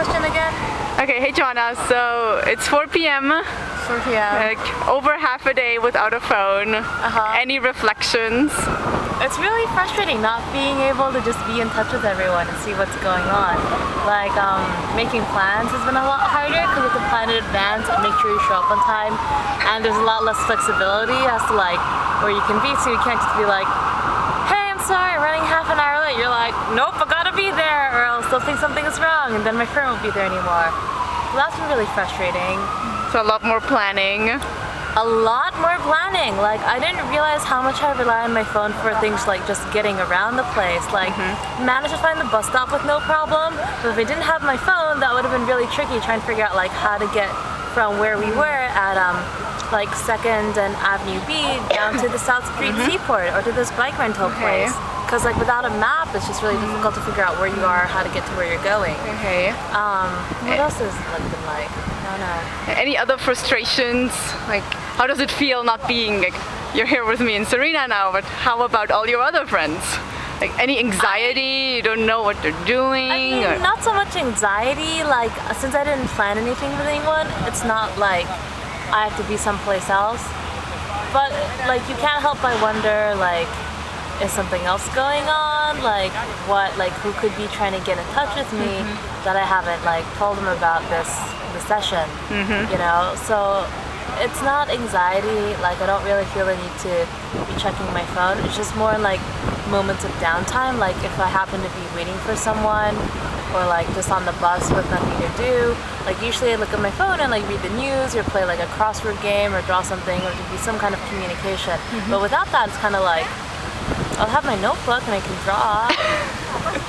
question again? Okay, hey Joanna, so it's 4 p.m. 4 p.m. Like over half a day without a phone. Any reflections? It's really frustrating not being able to just be in touch with everyone and see what's going on. Like making plans has been a lot harder because you have to plan in advance and make sure you show up on time. And there's a lot less flexibility as to like where you can be, so you can't just be like, hey, I'm sorry, running half an hour late. You're like, nope, I gotta be there or else they'll think something is wrong and then my friend won't be there anymore. So that's been really frustrating. So a lot more planning. A lot more planning. Like I didn't realize how much I rely on my phone for things like just getting around the place. Like managed to find the bus stop with no problem, but if I didn't have my phone, that would have been really tricky trying to figure out like how to get from where we were at like 2nd and Avenue B down to the South Street Seaport or to this bike rental place. Because like without a map, it's just really difficult to figure out where you are, how to get to where you're going. What else has it been like? I don't know. Any other frustrations? Like, how does it feel not being like you're here with me and Serena now, but how about all your other friends? Like any anxiety? You don't know what they're doing? I mean, not so much anxiety. Like since I didn't plan anything with anyone, it's not like I have to be someplace else. But like you can't help but wonder like, is something else going on? Like what? Like who could be trying to get in touch with me that I haven't like told them about the session? You know, so it's not anxiety. Like I don't really feel the need to be checking my phone. It's just more like moments of downtime. Like if I happen to be waiting for someone or like just on the bus with nothing to do. Like usually I look at my phone and like read the news or play like a crossword game or draw something or to be some kind of communication. But without that, it's kind of like I'll have my notebook and I can draw.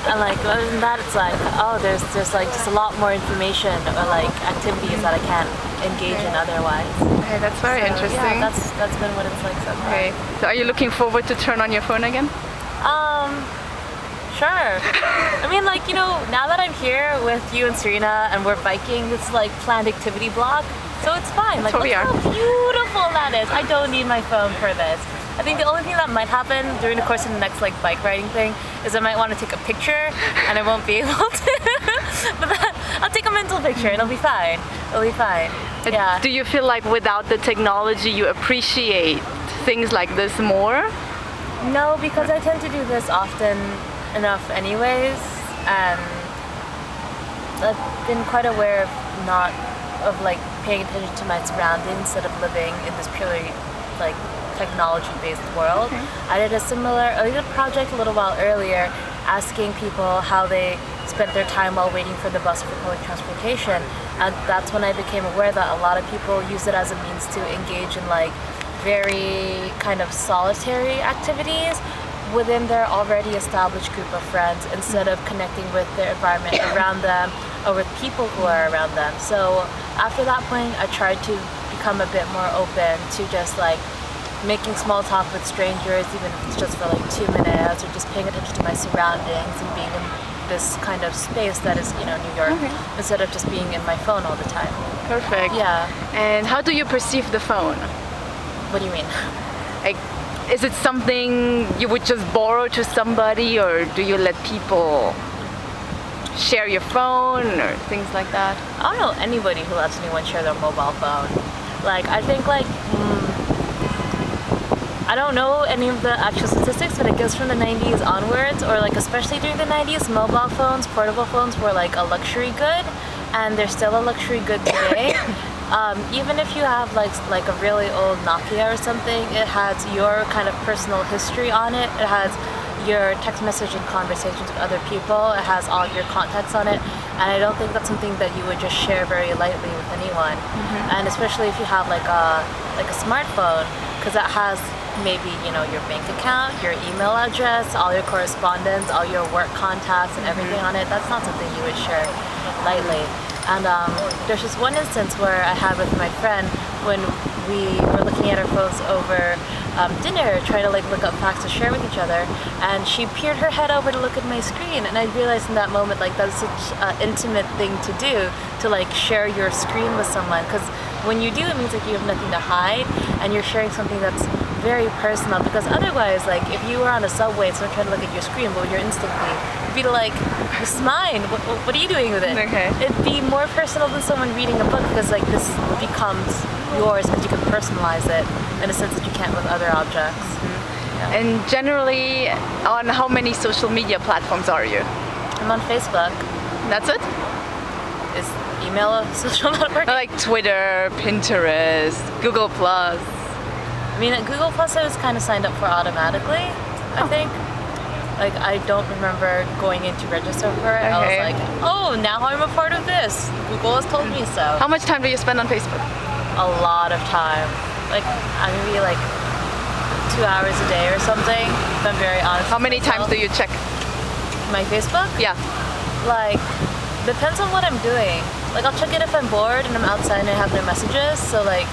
And like other than that, it's like, oh, there's like just a lot more information or like activities that I can't engage in otherwise. Okay, that's very interesting. Yeah, that's been what it's like so far. Okay, so are you looking forward to turn on your phone again? Sure. I mean, like, you know, now that I'm here with you and Serena and we're biking, it's like planned activity block, so it's fine. That's like, look we are. how beautiful that is. I don't need my phone for this. I think the only thing that might happen during the course of the next like bike riding thing is I might want to take a picture and I won't be able to. But then I'll take a mental picture and it'll be fine. It'll be fine. Yeah. Do you feel like without the technology you appreciate things like this more? No, because I tend to do this often enough anyways, and I've been quite aware of like paying attention to my surroundings instead of living in this purely like technology-based world. I did a project a little while earlier asking people how they spent their time while waiting for the bus for public transportation, and that's when I became aware that a lot of people use it as a means to engage in like very kind of solitary activities within their already established group of friends instead of connecting with their environment around them or with people who are around them. So after that point, I tried to become a bit more open to just like making small talk with strangers, even if it's just for like 2 minutes, or just paying attention to my surroundings and being in this kind of space that is, you know, New York, instead of just being in my phone all the time. Perfect. Yeah. And how do you perceive the phone? What do you mean? Like, is it something you would just borrow to somebody, or do you let people share your phone or things like that? I don't know anybody who lets anyone share their mobile phone. Like, I think like, I don't know any of the actual statistics, but it goes from the 90s onwards, or like especially during the 90s, mobile phones, portable phones were like a luxury good, and they're still a luxury good today. Even if you have like a really old Nokia or something, it has your kind of personal history on it. It has your text message and conversations with other people. It has all of your contacts on it, and I don't think that's something that you would just share very lightly with anyone. And especially if you have like a smartphone, because that has maybe, you know, your bank account, your email address, all your correspondence, all your work contacts and everything on it. That's not something you would share lightly. And there's just one instance where I had with my friend when we were looking at our phones over dinner, trying to like look up facts to share with each other, and she peered her head over to look at my screen, and I realized in that moment like that's such an intimate thing to do, to like share your screen with someone, because when you do, it means like you have nothing to hide and you're sharing something that's very personal. Because otherwise, like if you were on a subway and someone trying to look at your screen, what would your instinct be? It'd be like, this is mine. What are you doing with it? Okay. It'd be more personal than someone reading a book because like this becomes yours because you can personalize it in a sense that you can't with other objects. Yeah. And generally, on how many social media platforms are you? I'm on Facebook. That's it? Is email a social network? Or like Twitter, Pinterest, Google Plus. I mean, at Google Plus, I was kind of signed up for automatically, I think. Like, I don't remember going in to register for it. I was like, oh, now I'm a part of this. Google has told me so. How much time do you spend on Facebook? A lot of time. Like, maybe like 2 hours a day or something, if I'm very honest. How many times do you check? My Facebook? Yeah. Like, depends on what I'm doing. Like, I'll check it if I'm bored and I'm outside and I have no messages. So, like,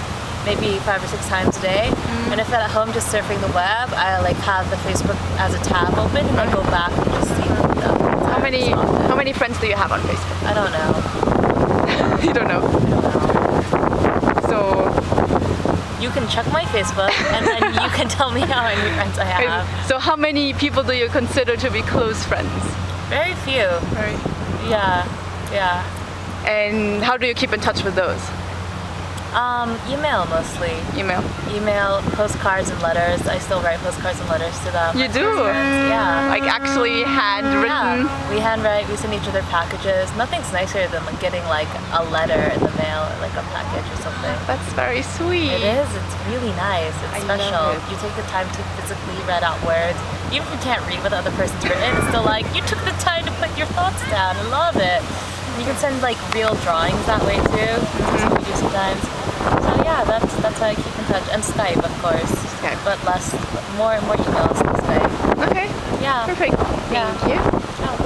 maybe 5 or 6 times a day. And if I'm at home just surfing the web, I like have the Facebook as a tab open and I go back and just see the How many friends do you have on Facebook? I don't know. You don't know. I don't know. So You can check my Facebook and then you can tell me how many friends I have. So how many people do you consider to be close friends? Very few. Right. Yeah. Yeah. And how do you keep in touch with those? Email mostly. Email. Postcards and letters. I still write postcards and letters to them. You do? Yeah. Like actually handwritten? Yeah. We handwrite, we send each other packages. Nothing's nicer than like getting like a letter in the mail or like a package or something. That's very sweet. It is, it's really nice. It's special. love it. You take the time to physically read out words. Even if you can't read what the other person's written, it's still like, you took the time to put your thoughts down. I love it. You can send like real drawings that way too. That's what we do sometimes. So yeah, that's how I keep in touch. And Skype, of course. Skype. But more emails than Skype. Okay. Yeah. Perfect. Yeah. Thank you. Oh.